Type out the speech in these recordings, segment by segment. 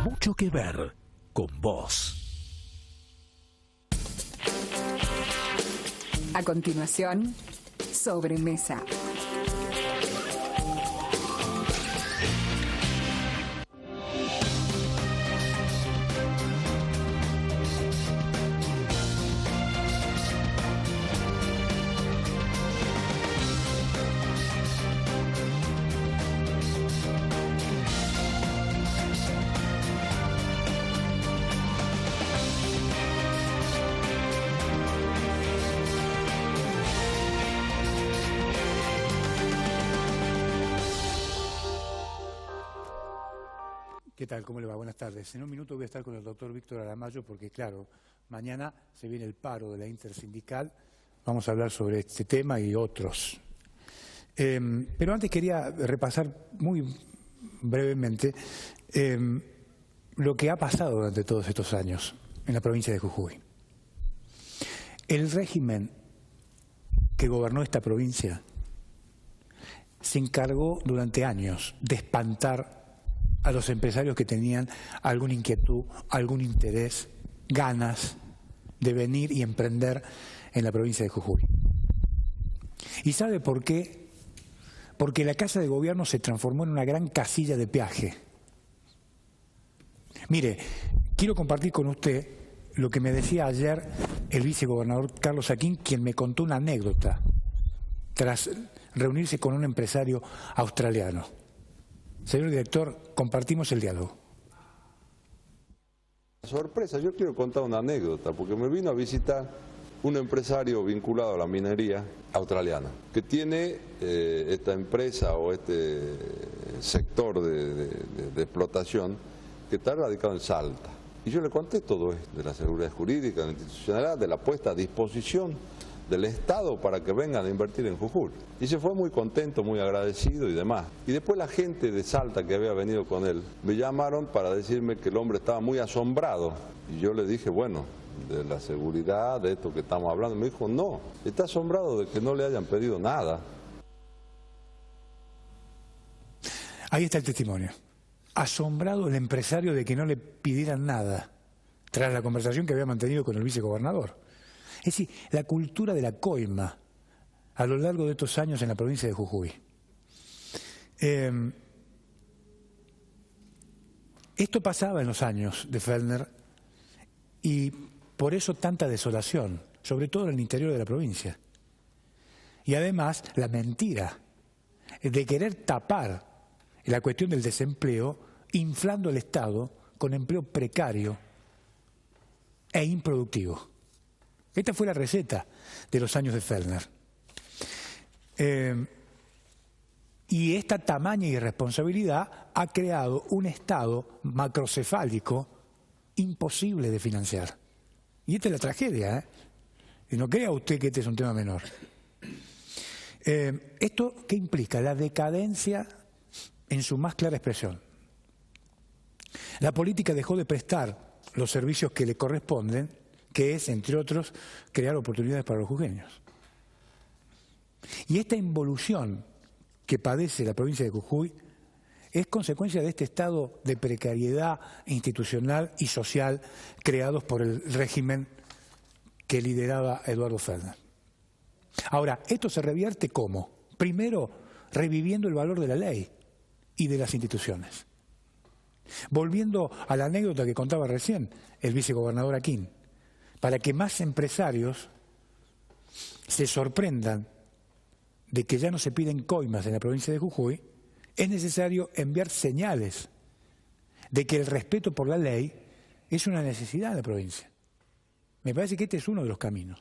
Mucho que ver con vos. A continuación, Sobremesa. ¿Qué tal? ¿Cómo le va? Buenas tardes. En un minuto voy a estar con el doctor Víctor Aramayo porque, claro, mañana se viene el paro de la intersindical. Vamos a hablar sobre este tema y otros. Pero antes quería repasar muy brevemente lo que ha pasado durante todos estos años en la provincia de Jujuy. El régimen que gobernó esta provincia se encargó durante años de espantar a los empresarios que tenían alguna inquietud, algún interés, ganas de venir y emprender en la provincia de Jujuy. ¿Y sabe por qué? Porque la Casa de Gobierno se transformó en una gran casilla de peaje. Mire, quiero compartir con usted lo que me decía ayer el vicegobernador Carlos Aquín, quien me contó una anécdota tras reunirse con un empresario australiano. Señor director, compartimos el diálogo. Sorpresa, yo quiero contar una anécdota, porque me vino a visitar un empresario vinculado a la minería australiana, que tiene esta empresa o este sector de explotación que está radicado en Salta. Y yo le conté todo esto, de la seguridad jurídica, de la institucionalidad, de la puesta a disposición del Estado para que vengan a invertir en Jujuy. Y se fue muy contento, muy agradecido y demás. Y después la gente de Salta que había venido con él, me llamaron para decirme que el hombre estaba muy asombrado. Y yo le dije, bueno, de la seguridad, de esto que estamos hablando. Me dijo, no, está asombrado de que no le hayan pedido nada. Ahí está el testimonio. Asombrado el empresario de que no le pidieran nada, tras la conversación que había mantenido con el vicegobernador. Es decir, la cultura de la coima a lo largo de estos años en la provincia de Jujuy. Esto pasaba en los años de Fellner y por eso tanta desolación, sobre todo en el interior de la provincia. Y además la mentira de querer tapar la cuestión del desempleo inflando el Estado con empleo precario e improductivo. Esta fue la receta de los años de Fellner. Y esta tamaña irresponsabilidad ha creado un Estado macrocefálico imposible de financiar. Y esta es la tragedia, ¿eh? Y no crea usted que este es un tema menor. ¿Esto qué implica? La decadencia en su más clara expresión. La política dejó de prestar los servicios que le corresponden, que es, entre otros, crear oportunidades para los jujeños. Y esta involución que padece la provincia de Jujuy es consecuencia de este estado de precariedad institucional y social creados por el régimen que lideraba Eduardo Fellner. Ahora, esto se revierte ¿cómo? Primero, reviviendo el valor de la ley y de las instituciones. Volviendo a la anécdota que contaba recién el vicegobernador Aquín, para que más empresarios se sorprendan de que ya no se piden coimas en la provincia de Jujuy, es necesario enviar señales de que el respeto por la ley es una necesidad en la provincia. Me parece que este es uno de los caminos.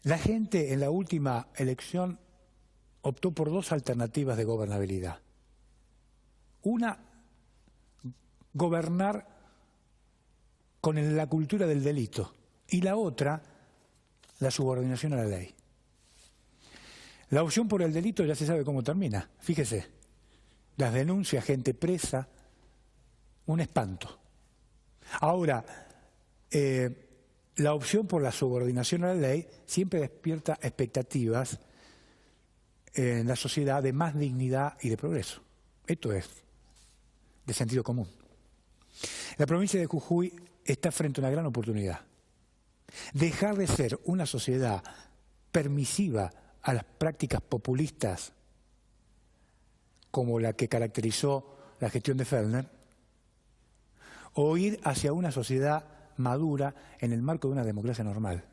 La gente en la última elección optó por dos alternativas de gobernabilidad. Una, gobernar con la cultura del delito, y la otra, la subordinación a la ley. La opción por el delito ya se sabe cómo termina. Fíjese, las denuncias, gente presa, un espanto. Ahora, la opción por la subordinación a la ley siempre despierta expectativas en la sociedad de más dignidad y de progreso. Esto es de sentido común. La provincia de Jujuy está frente a una gran oportunidad. Dejar de ser una sociedad permisiva a las prácticas populistas como la que caracterizó la gestión de Fellner, o ir hacia una sociedad madura en el marco de una democracia normal.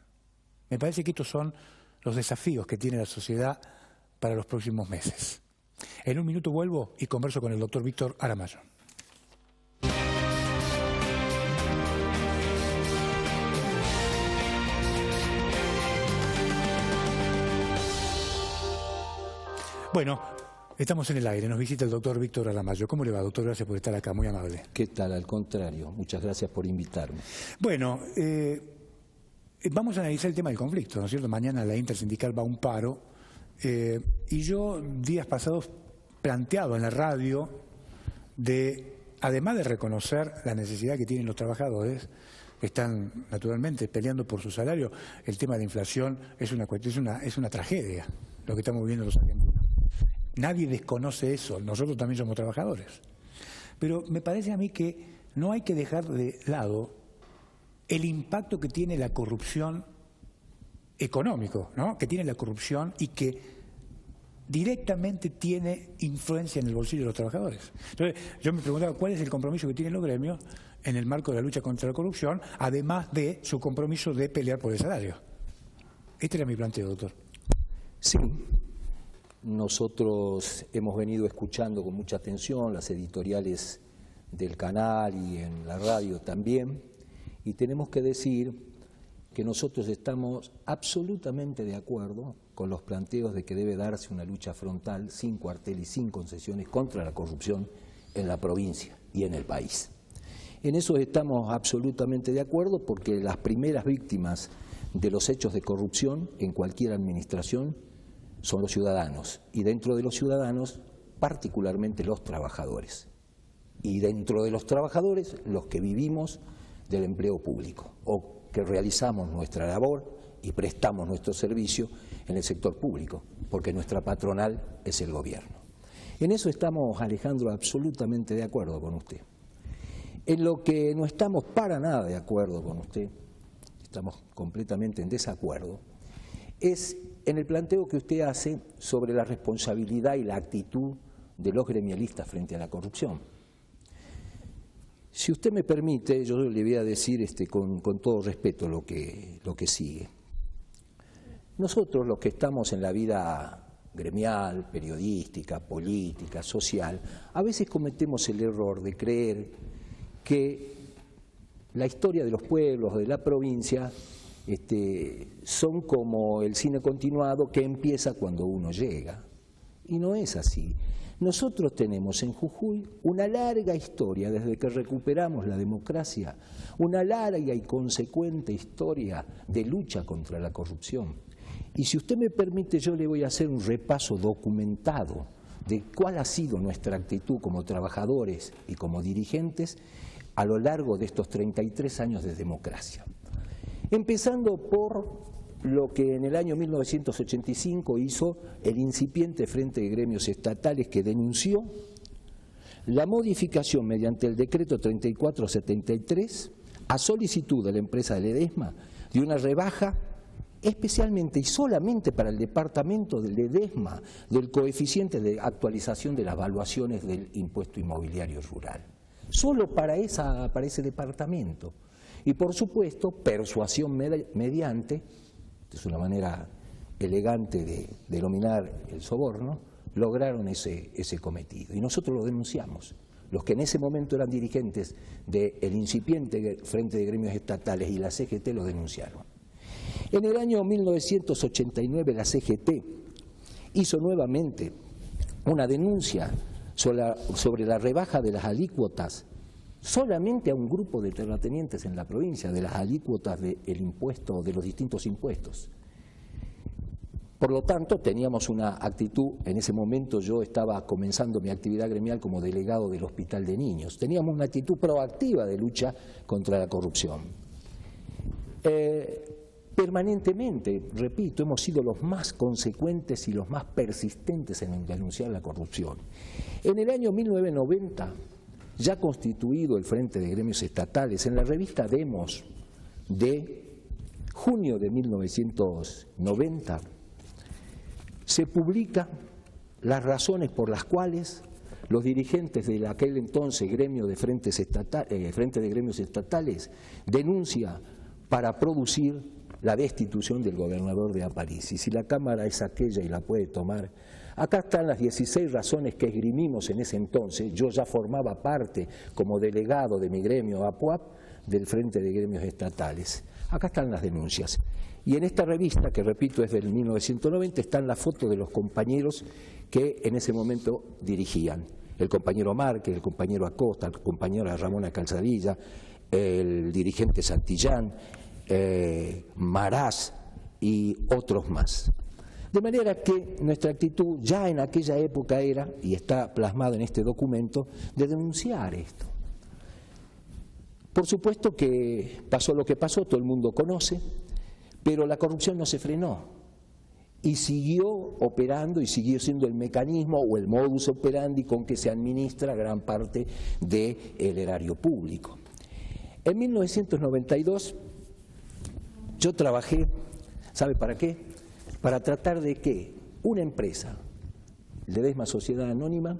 Me parece que estos son los desafíos que tiene la sociedad para los próximos meses. En un minuto vuelvo y converso con el doctor Víctor Aramayo. Bueno, estamos en el aire, nos visita el doctor Víctor Aramayo. ¿Cómo le va, doctor? Gracias por estar acá, muy amable. ¿Qué tal? Al contrario, muchas gracias por invitarme. Bueno, vamos a analizar el tema del conflicto, ¿no es cierto? Mañana la intersindical va a un paro y yo días pasados planteado en la radio además de reconocer la necesidad que tienen los trabajadores, que están naturalmente peleando por su salario, el tema de inflación es una tragedia, lo que estamos viviendo los argentinos. Nadie desconoce eso, nosotros también somos trabajadores. Pero me parece a mí que no hay que dejar de lado el impacto que tiene la corrupción económico, ¿no? Que tiene la corrupción y que directamente tiene influencia en el bolsillo de los trabajadores. Entonces, yo me preguntaba cuál es el compromiso que tienen los gremios en el marco de la lucha contra la corrupción, además de su compromiso de pelear por el salario. Este era mi planteo, doctor. Sí, nosotros hemos venido escuchando con mucha atención las editoriales del canal y en la radio también, y tenemos que decir que nosotros estamos absolutamente de acuerdo con los planteos de que debe darse una lucha frontal, sin cuartel y sin concesiones, contra la corrupción en la provincia y en el país. En eso estamos absolutamente de acuerdo porque las primeras víctimas de los hechos de corrupción en cualquier administración son los ciudadanos, y dentro de los ciudadanos particularmente los trabajadores, y dentro de los trabajadores los que vivimos del empleo público o que realizamos nuestra labor y prestamos nuestro servicio en el sector público, porque nuestra patronal es el gobierno. En eso estamos, Alejandro, absolutamente de acuerdo con usted. En lo que no estamos para nada de acuerdo con usted, estamos completamente en desacuerdo, es en el planteo que usted hace sobre la responsabilidad y la actitud de los gremialistas frente a la corrupción. Si usted me permite, yo le voy a decir con todo respeto lo que sigue. Nosotros, los que estamos en la vida gremial, periodística, política, social, a veces cometemos el error de creer que la historia de los pueblos, de la provincia, son como el cine continuado que empieza cuando uno llega. Y no es así. Nosotros tenemos en Jujuy una larga historia, desde que recuperamos la democracia, una larga y consecuente historia de lucha contra la corrupción. Y si usted me permite, yo le voy a hacer un repaso documentado de cuál ha sido nuestra actitud como trabajadores y como dirigentes a lo largo de estos 33 años de democracia. Empezando por lo que en el año 1985 hizo el incipiente Frente de Gremios Estatales, que denunció la modificación mediante el decreto 3473 a solicitud de la empresa Ledesma de una rebaja especialmente y solamente para el departamento de Ledesma del coeficiente de actualización de las valuaciones del impuesto inmobiliario rural. Solo para ese departamento. Y por supuesto, persuasión mediante, es una manera elegante de denominar el soborno, lograron ese cometido. Y nosotros lo denunciamos. Los que en ese momento eran dirigentes del incipiente Frente de Gremios Estatales y la CGT lo denunciaron. En el año 1989 la CGT hizo nuevamente una denuncia sobre la rebaja de las alícuotas solamente a un grupo de terratenientes en la provincia, de las alícuotas del impuesto, de los distintos impuestos. Por lo tanto, teníamos una actitud, en ese momento yo estaba comenzando mi actividad gremial como delegado del Hospital de Niños, teníamos una actitud proactiva de lucha contra la corrupción. Permanentemente, repito, hemos sido los más consecuentes y los más persistentes en denunciar la corrupción. En el año 1990 ya constituido el Frente de Gremios Estatales, en la revista Demos de junio de 1990, se publica las razones por las cuales los dirigentes de aquel entonces gremio de Frente de Gremios Estatales denuncia para producir la destitución del gobernador de Aparici. Si la Cámara es aquella y la puede tomar, acá están las 16 razones que esgrimimos en ese entonces. Yo ya formaba parte como delegado de mi gremio APUAP del Frente de Gremios Estatales. Acá están las denuncias. Y en esta revista, que repito es del 1990, están las fotos de los compañeros que en ese momento dirigían. El compañero Márquez, el compañero Acosta, el compañero Ramona Calzadilla, el dirigente Santillán, Marás y otros más. De manera que nuestra actitud ya en aquella época era, y está plasmado en este documento, de denunciar esto. Por supuesto que pasó lo que pasó, todo el mundo conoce, pero la corrupción no se frenó y siguió operando y siguió siendo el mecanismo o el modus operandi con que se administra gran parte del erario público. En 1992 yo trabajé, ¿sabe para qué? Para tratar de que una empresa, Ledesma Sociedad Anónima,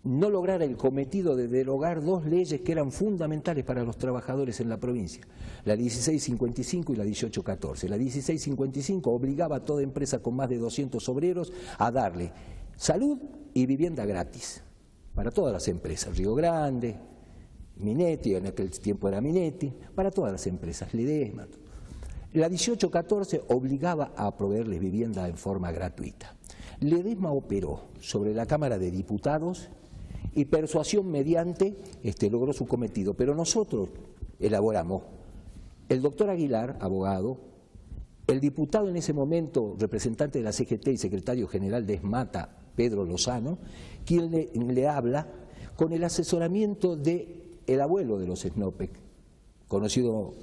no lograra el cometido de derogar dos leyes que eran fundamentales para los trabajadores en la provincia, la 1655 y la 1814. La 1655 obligaba a toda empresa con más de 200 obreros a darle salud y vivienda gratis para todas las empresas, Río Grande, Minetti, en aquel tiempo era Minetti, para todas las empresas, Ledesma. La 1814 obligaba a proveerles vivienda en forma gratuita. Ledesma operó sobre la Cámara de Diputados y persuasión mediante logró su cometido, pero nosotros elaboramos, el doctor Aguilar, abogado, el diputado en ese momento, representante de la CGT y secretario general de ESMATA, Pedro Lozano, quien le habla con el asesoramiento del abuelo de los Snopek, conocido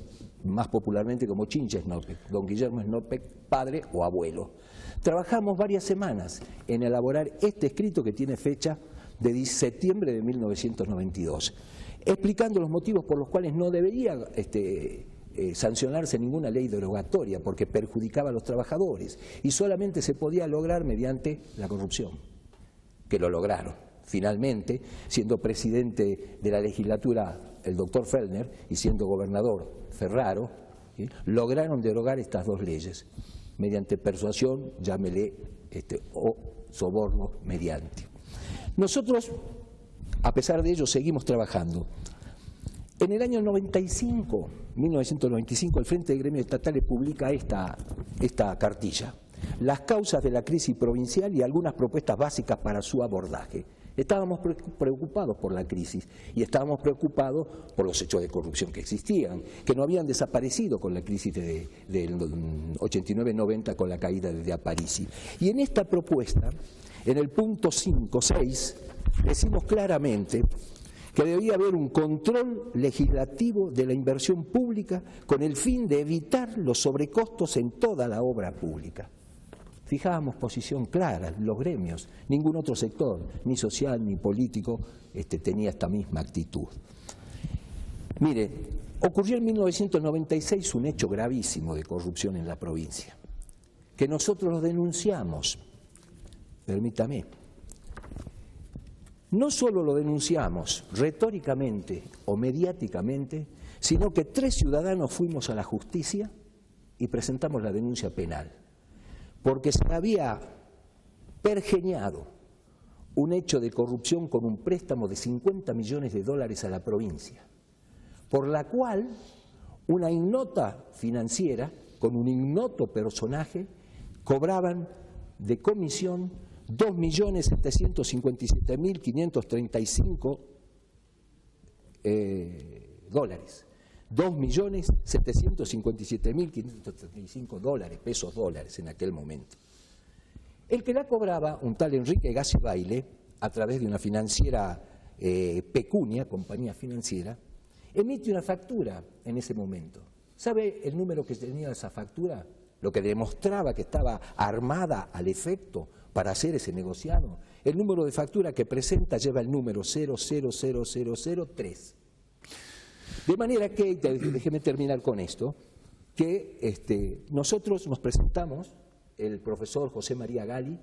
más popularmente como Chincha Snopek, don Guillermo Snopek, padre o abuelo. Trabajamos varias semanas en elaborar este escrito que tiene fecha de septiembre de 1992, explicando los motivos por los cuales no debería sancionarse ninguna ley derogatoria, porque perjudicaba a los trabajadores y solamente se podía lograr mediante la corrupción, que lo lograron. Finalmente, siendo presidente de la legislatura el doctor Fellner y siendo gobernador Ferraro, ¿sí?, lograron derogar estas dos leyes mediante persuasión, llámele, o soborno mediante. Nosotros, a pesar de ello, seguimos trabajando. En el año 1995, el Frente de Gremios Estatales publica esta cartilla: las causas de la crisis provincial y algunas propuestas básicas para su abordaje. Estábamos preocupados por la crisis y estábamos preocupados por los hechos de corrupción que existían, que no habían desaparecido con la crisis del 89-90 con la caída de Aparici. Y en esta propuesta, en el punto 5.6, decimos claramente que debía haber un control legislativo de la inversión pública con el fin de evitar los sobrecostos en toda la obra pública. Fijábamos posición clara, los gremios, ningún otro sector, ni social ni político, tenía esta misma actitud. Mire, ocurrió en 1996 un hecho gravísimo de corrupción en la provincia, que nosotros lo denunciamos, permítame. No solo lo denunciamos retóricamente o mediáticamente, sino que 3 ciudadanos fuimos a la justicia y presentamos la denuncia penal, porque se había pergeñado un hecho de corrupción con un préstamo de $50 millones a la provincia, por la cual una ignota financiera con un ignoto personaje cobraban de comisión $2.757.535 $2.757.535 pesos dólares en aquel momento. El que la cobraba, un tal Enrique Gacibaile, a través de una financiera Pecunia, compañía financiera, emite una factura en ese momento. ¿Sabe el número que tenía esa factura? Lo que demostraba que estaba armada al efecto para hacer ese negociado El número de factura que presenta lleva el número 000003. De manera que, déjeme terminar con esto, que nosotros nos presentamos, el profesor José María Gali,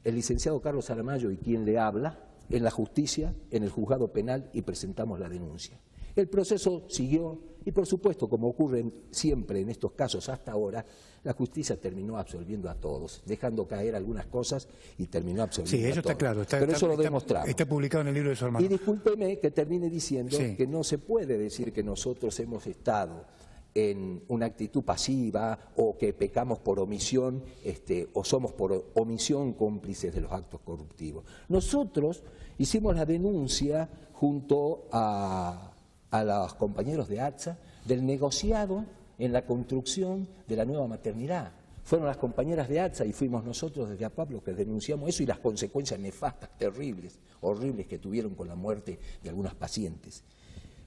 el licenciado Carlos Aramayo y quien le habla, en la justicia, en el juzgado penal, y presentamos la denuncia. El proceso siguió y, por supuesto, como ocurre siempre en estos casos hasta ahora, la justicia terminó absolviendo a todos, dejando caer algunas cosas y terminó absolviendo a todos. Sí, eso está claro. Pero eso lo demostramos. Está publicado en el libro de su hermano. Y discúlpeme que termine diciendo que no se puede decir que nosotros hemos estado en una actitud pasiva o que pecamos por omisión o somos por omisión cómplices de los actos corruptivos. Nosotros hicimos la denuncia junto a los compañeros de ATSA del negociado en la construcción de la nueva maternidad. Fueron las compañeras de ATSA y fuimos nosotros desde APAP los que denunciamos eso y las consecuencias nefastas, terribles, horribles que tuvieron con la muerte de algunas pacientes.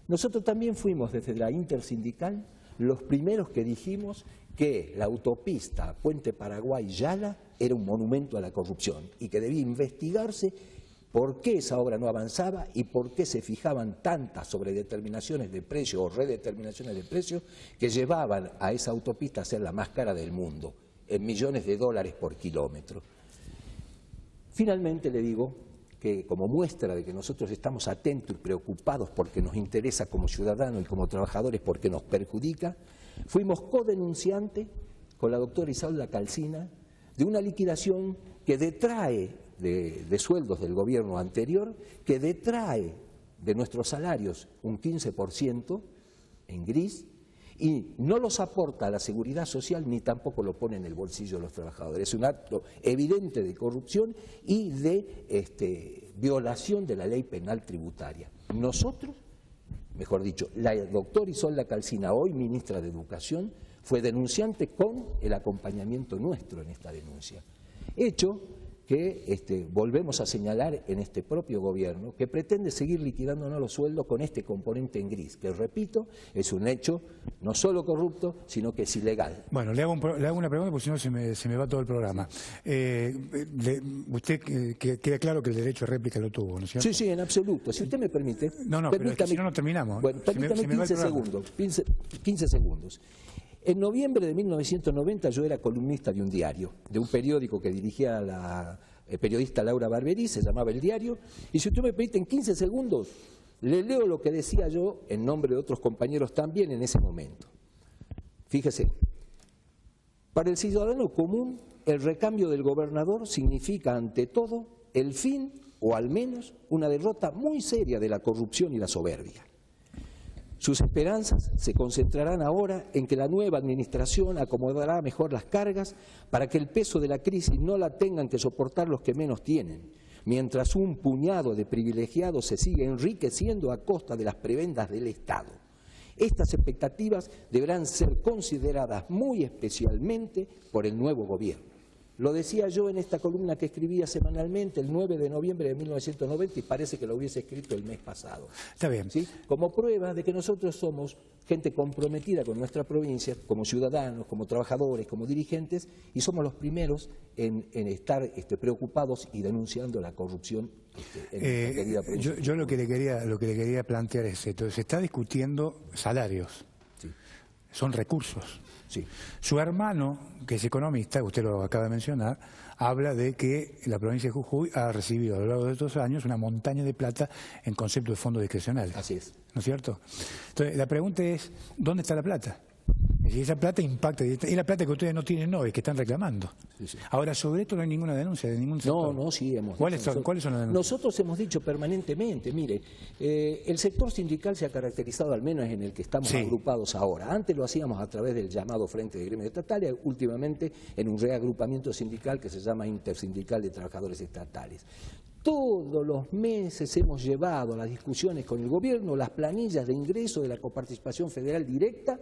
Nosotros también fuimos desde la intersindical los primeros que dijimos que la autopista Puente Paraguay-Yala era un monumento a la corrupción y que debía investigarse por qué esa obra no avanzaba y por qué se fijaban tantas sobredeterminaciones de precio o redeterminaciones de precio que llevaban a esa autopista a ser la más cara del mundo, en millones de dólares por kilómetro. Finalmente le digo que como muestra de que nosotros estamos atentos y preocupados porque nos interesa como ciudadanos y como trabajadores porque nos perjudica, fuimos codenunciantes con la doctora Isaura Calcina de una liquidación que detrae de sueldos del gobierno anterior, que detrae de nuestros salarios un 15% en gris y no los aporta a la seguridad social ni tampoco lo pone en el bolsillo de los trabajadores. Es un acto evidente de corrupción y de violación de la ley penal tributaria. Nosotros, mejor dicho, la doctora Isolda Calcina, hoy ministra de Educación, fue denunciante con el acompañamiento nuestro en esta denuncia. Hecho que volvemos a señalar en este propio gobierno que pretende seguir liquidándonos los sueldos con este componente en gris, que repito, es un hecho no solo corrupto, sino que es ilegal. Bueno, le hago una pregunta porque si no se me va todo el programa. Usted queda claro que el derecho a réplica lo tuvo, ¿no es cierto? Sí, sí, en absoluto. Si usted me permite... No, pero es que si no, no terminamos. Bueno, permítame 15 segundos. En noviembre de 1990 yo era columnista de un diario, de un periódico que dirigía la periodista Laura Barberí, se llamaba El Diario, y si usted me permite en 15 segundos, le leo lo que decía yo en nombre de otros compañeros también en ese momento. Fíjese, para el ciudadano común, el recambio del gobernador significa ante todo el fin, o al menos una derrota muy seria de la corrupción y la soberbia. Sus esperanzas se concentrarán ahora en que la nueva administración acomodará mejor las cargas para que el peso de la crisis no la tengan que soportar los que menos tienen, mientras un puñado de privilegiados se sigue enriqueciendo a costa de las prebendas del Estado. Estas expectativas deberán ser consideradas muy especialmente por el nuevo gobierno. Lo decía yo en esta columna que escribía semanalmente el 9 de noviembre de 1990 y parece que lo hubiese escrito el mes pasado. Está bien. ¿Sí? Como prueba de que nosotros somos gente comprometida con nuestra provincia, como ciudadanos, como trabajadores, como dirigentes, y somos los primeros en estar preocupados y denunciando la corrupción en nuestra querida provincia. Yo lo que le quería plantear es esto. Se está discutiendo salarios. Sí. Son recursos. Sí. Su hermano, que es economista, usted lo acaba de mencionar, habla de que la provincia de Jujuy ha recibido a lo largo de estos años una montaña de plata en concepto de fondos discrecionales. Así es. ¿No es cierto? Entonces, la pregunta es, ¿dónde está la plata? Y esa plata impacta, y la plata que ustedes no tienen hoy, que están reclamando. Sí, sí. Ahora, sobre esto no hay ninguna denuncia de ningún sector. No, sí hemos ¿Cuáles dicho. son las denuncias? Nosotros hemos dicho permanentemente, mire, el sector sindical se ha caracterizado, al menos en el que estamos agrupados ahora. Antes lo hacíamos a través del llamado Frente de Gremios Estatales, últimamente en un reagrupamiento sindical que se llama Intersindical de Trabajadores Estatales. Todos los meses hemos llevado las discusiones con el gobierno, las planillas de ingreso de la coparticipación federal directa,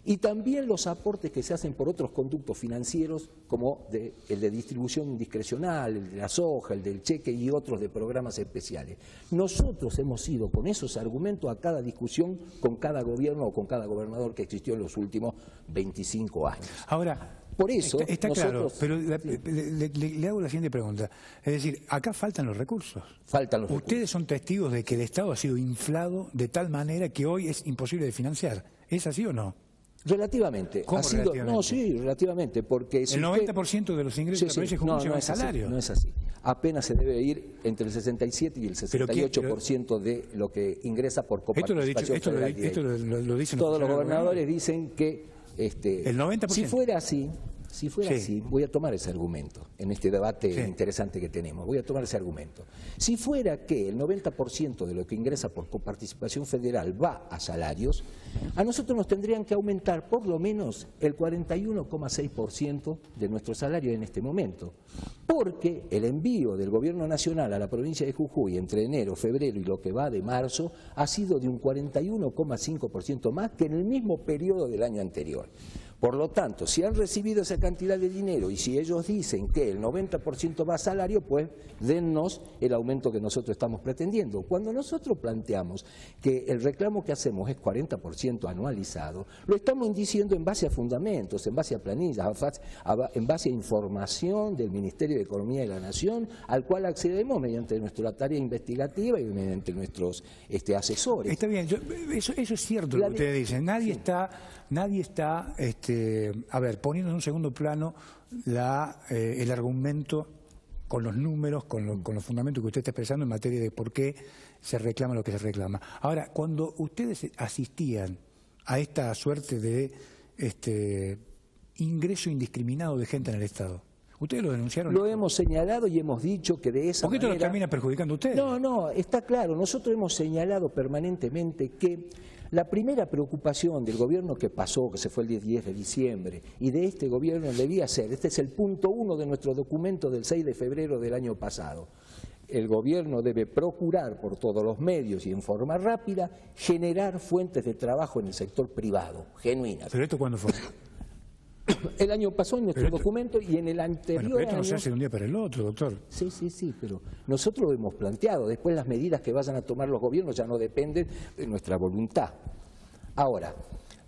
y también los aportes que se hacen por otros conductos financieros, como el de distribución discrecional, el de la soja, el del cheque y otros de programas especiales. Nosotros hemos ido con esos argumentos a cada discusión con cada gobierno o con cada gobernador que existió en los últimos 25 años. Ahora, Por eso está nosotros, claro, pero le hago la siguiente pregunta. Es decir, acá faltan los recursos. Faltan los Ustedes recursos. son testigos de que el Estado ha sido inflado de tal manera que hoy es imposible de financiar. ¿Es así o no? Relativamente. ¿Cómo relativamente? No, sí, relativamente, porque si El 90% de los ingresos de la provincia de Jujuy son salarios. No es así. Apenas se debe ir entre el 67 y el 68% de lo que ingresa por coparticipación federal directa. Lo dicen Todos los gobernadores dicen que el 90%. Si fuera así, voy a tomar ese argumento en este debate interesante que tenemos, voy a tomar ese argumento. Si fuera que el 90% de lo que ingresa por coparticipación federal va a salarios, a nosotros nos tendrían que aumentar por lo menos el 41,6% de nuestro salario en este momento, porque el envío del gobierno nacional a la provincia de Jujuy entre enero, febrero y lo que va de marzo ha sido de un 41,5% más que en el mismo periodo del año anterior. Por lo tanto, si han recibido esa cantidad de dinero y si ellos dicen que el 90% va a salario, pues dennos el aumento que nosotros estamos pretendiendo. Cuando nosotros planteamos que el reclamo que hacemos es 40% anualizado, lo estamos diciendo en base a fundamentos, en base a planillas, en base a información del Ministerio de Economía de la Nación, al cual accedemos mediante nuestra tarea investigativa y mediante nuestros asesores. Está bien, eso es cierto lo que ustedes dicen. Nadie está poniendo en un segundo plano el argumento con los números, con los fundamentos que usted está expresando en materia de por qué se reclama lo que se reclama. Ahora, cuando ustedes asistían a esta suerte de ingreso indiscriminado de gente en el Estado, ¿ustedes lo denunciaron? Lo hemos señalado y hemos dicho que de esa manera... ¿Por qué esto lo termina perjudicando a ustedes? No, está claro. Nosotros hemos señalado permanentemente que la primera preocupación del gobierno que pasó, que se fue el 10 de diciembre, y de este gobierno debía ser, este es el punto 1 de nuestro documento del 6 de febrero del año pasado, el gobierno debe procurar por todos los medios y en forma rápida generar fuentes de trabajo en el sector privado, genuinas. ¿Pero esto cuándo fue? El año pasó en nuestro documento y en el anterior pero esto no año... se hace de un día para el otro, doctor. Sí, pero nosotros lo hemos planteado. Después las medidas que vayan a tomar los gobiernos ya no dependen de nuestra voluntad. Ahora,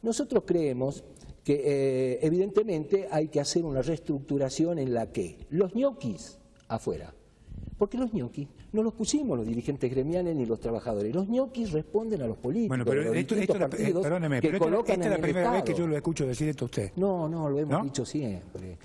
nosotros creemos que evidentemente hay que hacer una reestructuración en la que los ñoquis afuera, porque los ñoquis no los pusimos los dirigentes gremiales ni los trabajadores, los ñoquis responden a los políticos, bueno, pero los esto partidos perdóneme, que pero colocan esta es la primera vez que Estado. yo lo escucho decir esto a usted. No, lo hemos dicho siempre.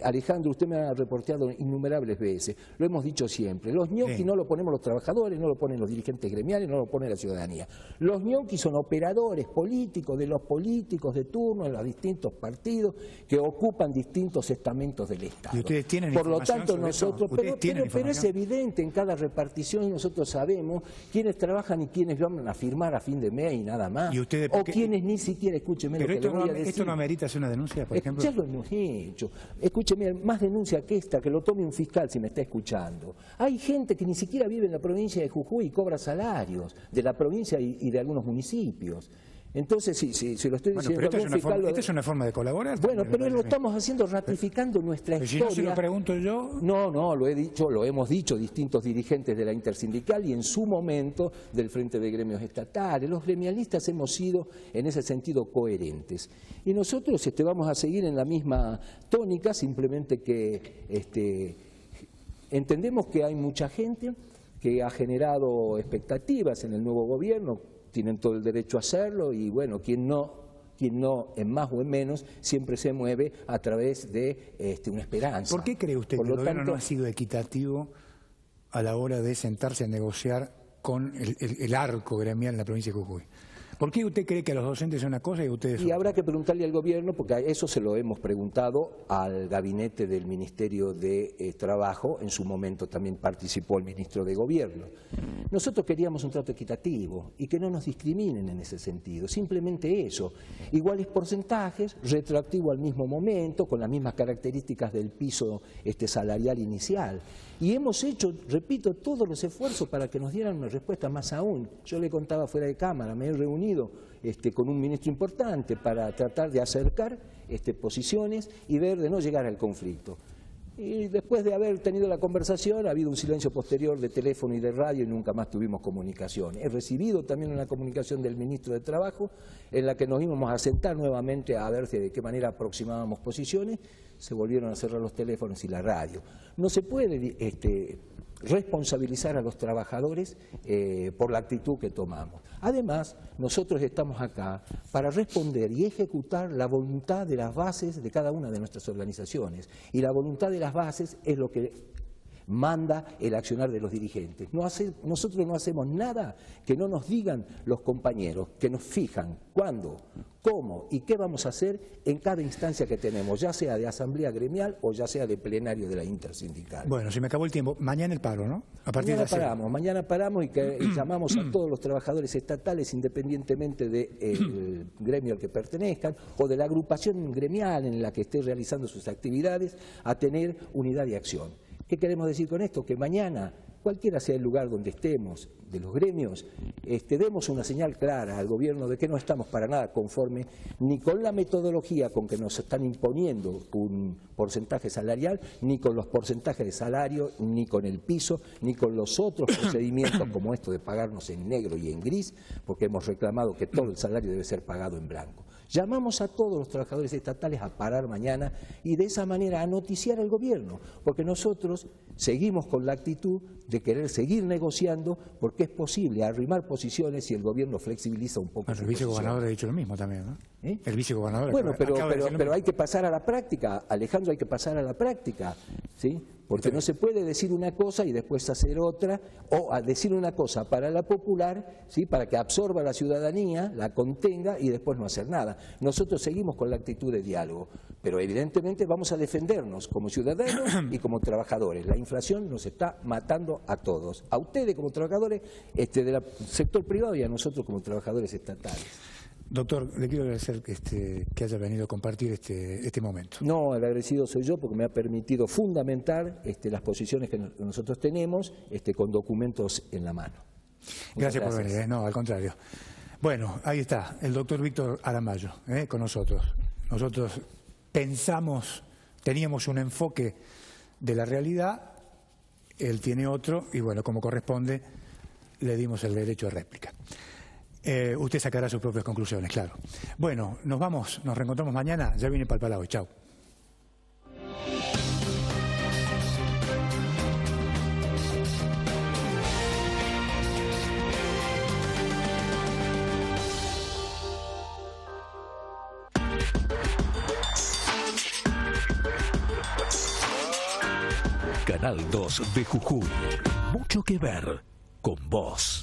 Alejandro, usted me ha reporteado innumerables veces, lo hemos dicho siempre. Los ñoquis no lo ponemos los trabajadores, no lo ponen los dirigentes gremiales, no lo pone la ciudadanía. Los ñoquis son operadores políticos de los políticos de turno en los distintos partidos que ocupan distintos estamentos del Estado. ¿Y ustedes tienen Por lo información tanto, sobre nosotros, eso? pero es evidente en cada repartición y nosotros sabemos quiénes trabajan y quiénes van a firmar a fin de mes y nada más. ¿Y ustedes o quienes ni siquiera, escúcheme lo que le voy a decir. ¿Esto no amerita hacer una denuncia, por ejemplo? Ya lo hemos hecho. Escúcheme, más denuncia que esta, que lo tome un fiscal si me está escuchando. Hay gente que ni siquiera vive en la provincia de Jujuy y cobra salarios de la provincia y de algunos municipios. Entonces, si lo estoy diciendo... Pero esta es una forma de colaborar. Bueno, pero lo estamos haciendo ratificando nuestra historia. Si no se lo pregunto yo... No, lo hemos dicho distintos dirigentes de la intersindical y en su momento del Frente de Gremios Estatales. Los gremialistas hemos sido en ese sentido coherentes. Y nosotros vamos a seguir en la misma tónica, simplemente que entendemos que hay mucha gente que ha generado expectativas en el nuevo gobierno, tienen todo el derecho a hacerlo y bueno, quien no en más o en menos siempre se mueve a través de una esperanza. ¿Por qué cree usted que el gobierno no ha sido equitativo a la hora de sentarse a negociar con el arco gremial en la provincia de Jujuy? ¿Por qué usted cree que a los docentes es una cosa y a ustedes otra? Y habrá que preguntarle al gobierno, porque a eso se lo hemos preguntado al gabinete del Ministerio de Trabajo, en su momento también participó el ministro de Gobierno. Nosotros queríamos un trato equitativo y que no nos discriminen en ese sentido, simplemente eso. Iguales porcentajes, retroactivo al mismo momento, con las mismas características del piso salarial inicial. Y hemos hecho, repito, todos los esfuerzos para que nos dieran una respuesta, más aún. Yo le contaba fuera de cámara, me he reunido con un ministro importante para tratar de acercar posiciones y ver de no llegar al conflicto. Y después de haber tenido la conversación, ha habido un silencio posterior de teléfono y de radio y nunca más tuvimos comunicación. He recibido también una comunicación del ministro de Trabajo en la que nos íbamos a sentar nuevamente a ver de qué manera aproximábamos posiciones. Se volvieron a cerrar los teléfonos y la radio. No se puede responsabilizar a los trabajadores por la actitud que tomamos. Además, nosotros estamos acá para responder y ejecutar la voluntad de las bases de cada una de nuestras organizaciones. Y la voluntad de las bases es lo que manda el accionar de los dirigentes. Nosotros no hacemos nada que no nos digan los compañeros, que nos fijan cuándo, cómo y qué vamos a hacer en cada instancia que tenemos, ya sea de asamblea gremial o ya sea de plenario de la intersindical. Bueno, se me acabó el tiempo. Mañana el paro, ¿no? A partir mañana paramos y llamamos a todos los trabajadores estatales, independientemente del gremio al que pertenezcan o de la agrupación gremial en la que esté realizando sus actividades, a tener unidad de acción. ¿Qué queremos decir con esto? Que mañana, cualquiera sea el lugar donde estemos, de los gremios, demos una señal clara al gobierno de que no estamos para nada conforme ni con la metodología con que nos están imponiendo un porcentaje salarial, ni con los porcentajes de salario, ni con el piso, ni con los otros procedimientos como esto de pagarnos en negro y en gris, porque hemos reclamado que todo el salario debe ser pagado en blanco. Llamamos a todos los trabajadores estatales a parar mañana y de esa manera a noticiar al gobierno, porque nosotros seguimos con la actitud de querer seguir negociando, porque es posible arrimar posiciones si el gobierno flexibiliza un poco. El vicegobernador ha dicho lo mismo también, ¿no? El vicegobernador. Bueno, pero hay que pasar a la práctica, Alejandro, hay que pasar a la práctica, ¿sí? Porque no se puede decir una cosa y después hacer otra, o a decir una cosa para la popular, ¿sí? Para que absorba la ciudadanía, la contenga y después no hacer nada. Nosotros seguimos con la actitud de diálogo, pero evidentemente vamos a defendernos como ciudadanos y como trabajadores. La inflación nos está matando a todos, a ustedes como trabajadores del sector privado y a nosotros como trabajadores estatales. Doctor, le quiero agradecer que haya venido a compartir este momento. No, el agradecido soy yo porque me ha permitido fundamentar las posiciones que nosotros tenemos con documentos en la mano. Gracias por venir, no, al contrario. Bueno, ahí está, el doctor Víctor Aramayo, con nosotros. Nosotros teníamos un enfoque de la realidad, él tiene otro, y bueno, como corresponde, le dimos el derecho a réplica. Usted sacará sus propias conclusiones, claro. Bueno, nos vamos, nos reencontramos mañana, ya viene Palpalao, chao. Canal 2 de Jujuy. Mucho que ver con vos.